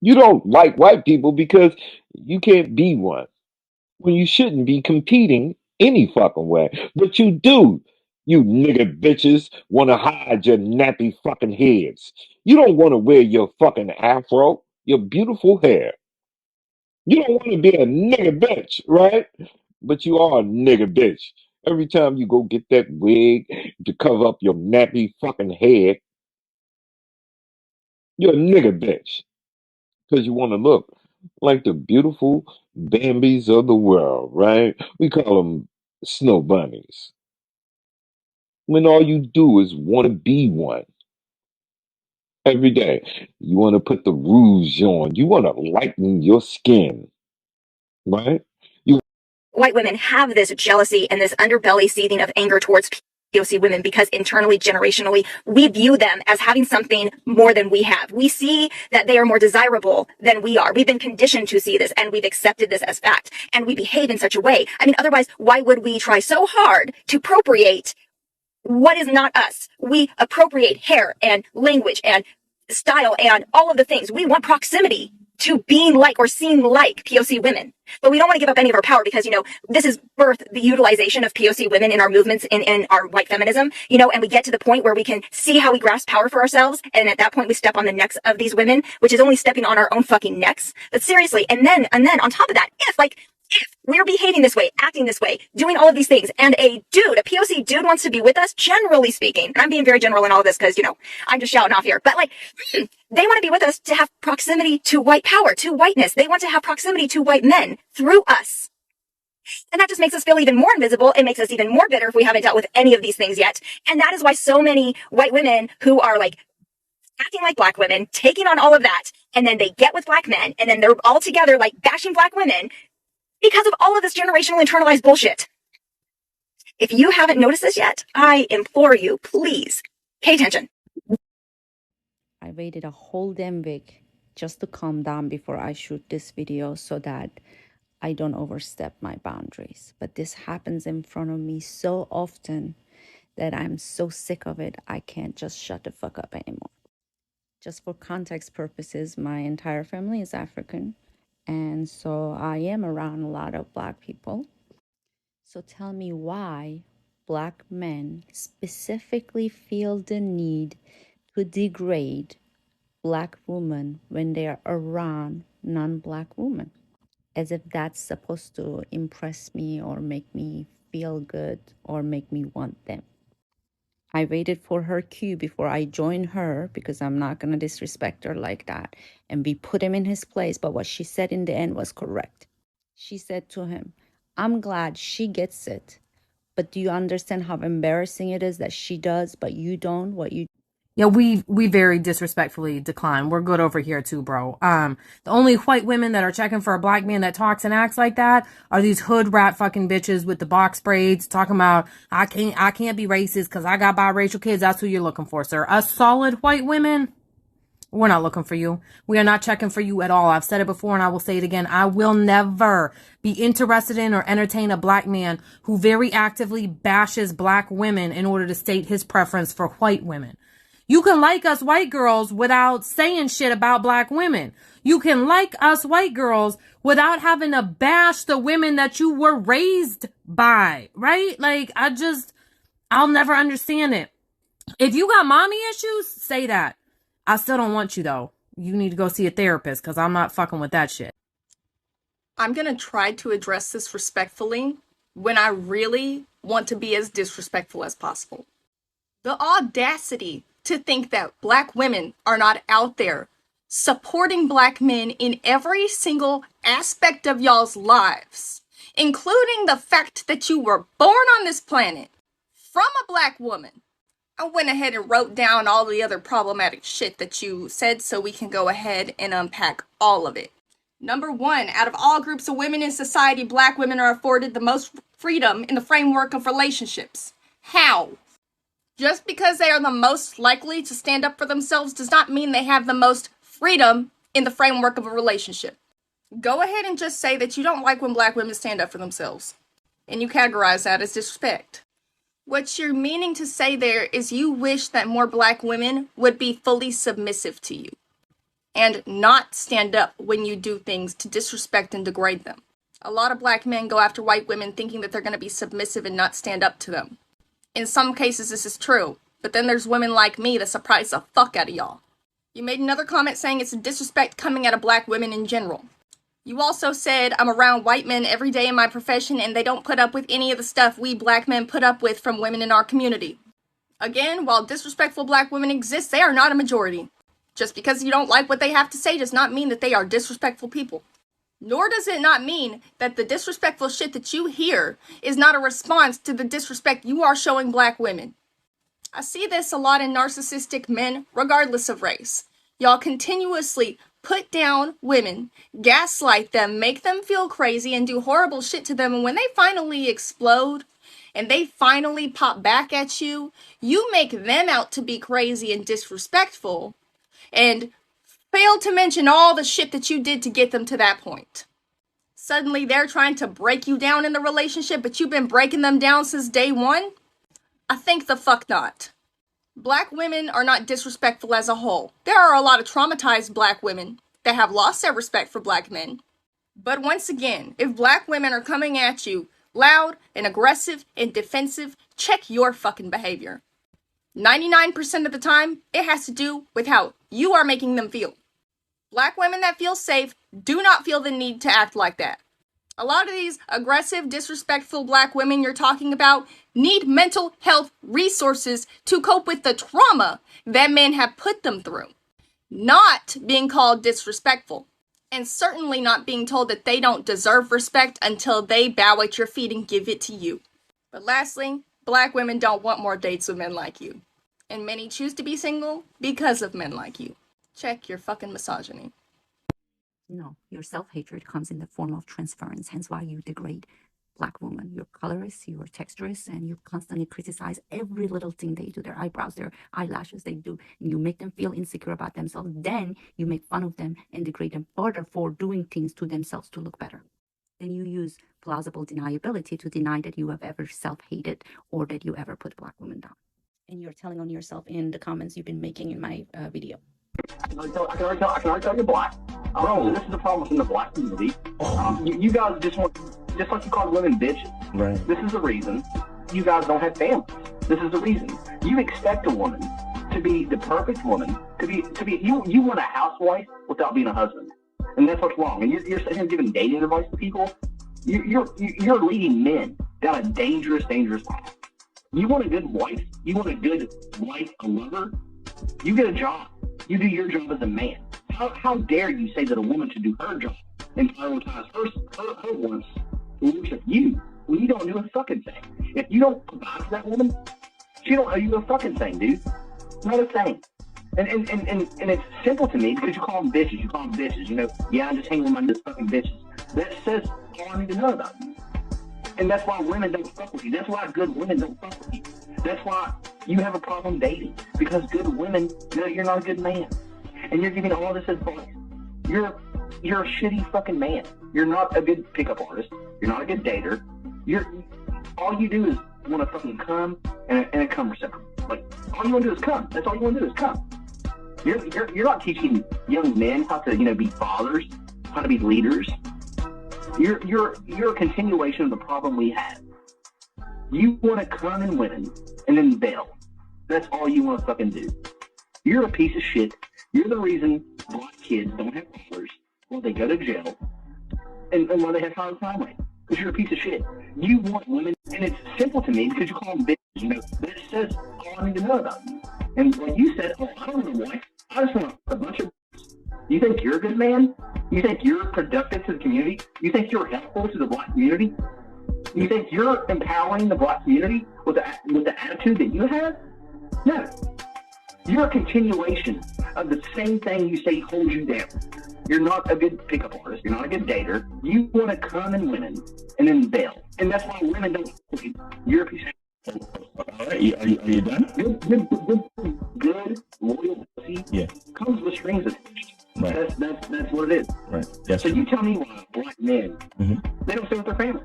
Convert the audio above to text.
You don't like white people because you can't be one. When you shouldn't be competing any fucking way. But you do. You nigga bitches want to hide your nappy fucking heads. You don't want to wear your fucking afro, your beautiful hair. You don't want to be a nigga bitch, right? But you are a nigga bitch. Every time you go get that wig to cover up your nappy fucking head, you're a nigga bitch. Because you want to look like the beautiful Bambies of the world, right? We call them snow bunnies. When all you do is want to be one every day. You want to put the rouge on. You want to lighten your skin, right? You White women have this jealousy and this underbelly seething of anger towards POC women because internally, generationally, we view them as having something more than we have. We see that they are more desirable than we are. We've been conditioned to see this and we've accepted this as fact. And we behave in such a way. I mean, otherwise, why would we try so hard to appropriate what is not us? We appropriate hair and language and style and all of the things. We want proximity to being like or seem like POC women. But we don't want to give up any of our power because, this is birth, the utilization of POC women in our movements in our white feminism, and we get to the point where we can see how we grasp power for ourselves. And at that point, we step on the necks of these women, which is only stepping on our own fucking necks. But seriously, and then on top of that, if we're behaving this way, acting this way, doing all of these things, and a POC dude wants to be with us, generally speaking, and I'm being very general in all of this because, I'm just shouting off here, but they want to be with us to have proximity to white power, to whiteness. They want to have proximity to white men through us. And that just makes us feel even more invisible. It makes us even more bitter if we haven't dealt with any of these things yet. And that is why so many white women who are acting like black women, taking on all of that, and then they get with black men, and then they're all together bashing black women because of all of this generational internalized bullshit. If you haven't noticed this yet, I implore you, please pay attention. I waited a whole damn week just to calm down before I shoot this video so that I don't overstep my boundaries. But this happens in front of me so often that I'm so sick of it, I can't just shut the fuck up anymore. Just for context purposes, my entire family is African. And so I am around a lot of black people. So tell me why black men specifically feel the need to degrade black women when they are around non-black women, as if that's supposed to impress me or make me feel good or make me want them. I waited for her cue before I joined her because I'm not going to disrespect her like that. And we put him in his place. But what she said in the end was correct. She said to him, I'm glad she gets it. But do you understand how embarrassing it is that she does, but you don't? Yeah, we very disrespectfully decline. We're good over here too, bro. The only white women that are checking for a black man that talks and acts like that are these hood rat fucking bitches with the box braids talking about I can't be racist because I got biracial kids. That's who you're looking for, sir. Us solid white women, we're not looking for you. We are not checking for you at all. I've said it before and I will say it again. I will never be interested in or entertain a black man who very actively bashes black women in order to state his preference for white women. You can like us white girls without saying shit about black women. You can like us white girls without having to bash the women that you were raised by, right? I'll never understand it. If you got mommy issues, say that. I still don't want you though. You need to go see a therapist because I'm not fucking with that shit. I'm going to try to address this respectfully when I really want to be as disrespectful as possible. The audacity to think that black women are not out there supporting black men in every single aspect of y'all's lives, including the fact that you were born on this planet from a black woman. I went ahead and wrote down all the other problematic shit that you said so we can go ahead and unpack all of it. Number one, out of all groups of women in society, black women are afforded the most freedom in the framework of relationships. How? Just because they are the most likely to stand up for themselves does not mean they have the most freedom in the framework of a relationship. Go ahead and just say that you don't like when black women stand up for themselves. And you categorize that as disrespect. What you're meaning to say there is you wish that more black women would be fully submissive to you. and not stand up when you do things to disrespect and degrade them. A lot of black men go after white women thinking that they're going to be submissive and not stand up to them. In some cases, this is true, but then there's women like me that surprise the fuck out of y'all. You made another comment saying it's a disrespect coming at of black women in general. You also said I'm around white men every day in my profession and they don't put up with any of the stuff we black men put up with from women in our community. Again, while disrespectful black women exist, they are not a majority. Just because you don't like what they have to say does not mean that they are disrespectful people. Nor does it not mean that the disrespectful shit that you hear is not a response to the disrespect you are showing black women. I see this a lot in narcissistic men, regardless of race. Y'all continuously put down women, gaslight them, make them feel crazy, and do horrible shit to them. And when they finally explode and they finally pop back at you, you make them out to be crazy and disrespectful and fail to mention all the shit that you did to get them to that point. Suddenly they're trying to break you down in the relationship, but you've been breaking them down since day one? I think the fuck not. Black women are not disrespectful as a whole. There are a lot of traumatized black women that have lost their respect for black men. But once again, if black women are coming at you loud and aggressive and defensive, check your fucking behavior. 99% of the time, it has to do with how you are making them feel. Black women that feel safe do not feel the need to act like that. A lot of these aggressive, disrespectful black women you're talking about need mental health resources to cope with the trauma that men have put them through. Not being called disrespectful. And certainly not being told that they don't deserve respect until they bow at your feet and give it to you. But lastly, black women don't want more dates with men like you. And many choose to be single because of men like you. Check your fucking misogyny. No, your self-hatred comes in the form of transference, hence why you degrade black women. You're colorist, you're texturist, and you constantly criticize every little thing they do, their eyebrows, their eyelashes they do, and you make them feel insecure about themselves. Then you make fun of them and degrade them further for doing things to themselves to look better. Then you use plausible deniability to deny that you have ever self-hated or that you ever put black women down. And you're telling on yourself in the comments you've been making in my video. I can already tell you're black. Bro, this is the problem within the black community. You guys just like you called women bitches. Right. This is the reason you guys don't have families. This is the reason. You expect a woman to be the perfect woman, to be you want a housewife without being a husband. And that's what's wrong. And you're sitting here giving dating advice to people. You're leading men down a dangerous path. You want a good wife? You want a good wife, a lover? You get a job. You do your job as a man. How dare you say that a woman should do her job and prioritize her wants to worship you when you don't do a fucking thing? If you don't provide for that woman, she don't owe you a fucking thing, dude. Not a thing. And it's simple to me because you call them bitches. You call them bitches. You know, yeah, I'm just hanging with my fucking bitches. That says all I need to know about you. And that's why women don't fuck with you. That's why good women don't fuck with you. That's why you have a problem dating. Because good women know you're not a good man. And you're giving all this advice. You're a shitty fucking man. You're not a good pickup artist. You're not a good dater. All you do is want to fucking come and a cum receptacle. Like, all you want to do is come. That's all you want to do is come. You're not teaching young men how to, be fathers, how to be leaders. You're a continuation of the problem we have. You want to come and win and then bail. That's all you want to fucking do. You're a piece of shit. You're the reason black kids don't have fathers, or they go to jail, and why they have higher crime rate. Because you're a piece of shit. You want women, and it's simple to me because you call them bitches. That says all I need to know about you. And when you said, I don't want a wife, I just want a bunch of. You think you're a good man? You think you're productive to the community? You think you're helpful to the black community? You think you're empowering the black community with the attitude that you have? No. You're a continuation of the same thing you say holds you down. You're not a good pickup artist. You're not a good dater. You want to come and win and then bail. And that's why women don't. You're a piece of shit. All right, are you done? Good, loyal pussy comes with strings attached. Right. That's what it is. Right. That's so true. You tell me why black men they don't stay with their family.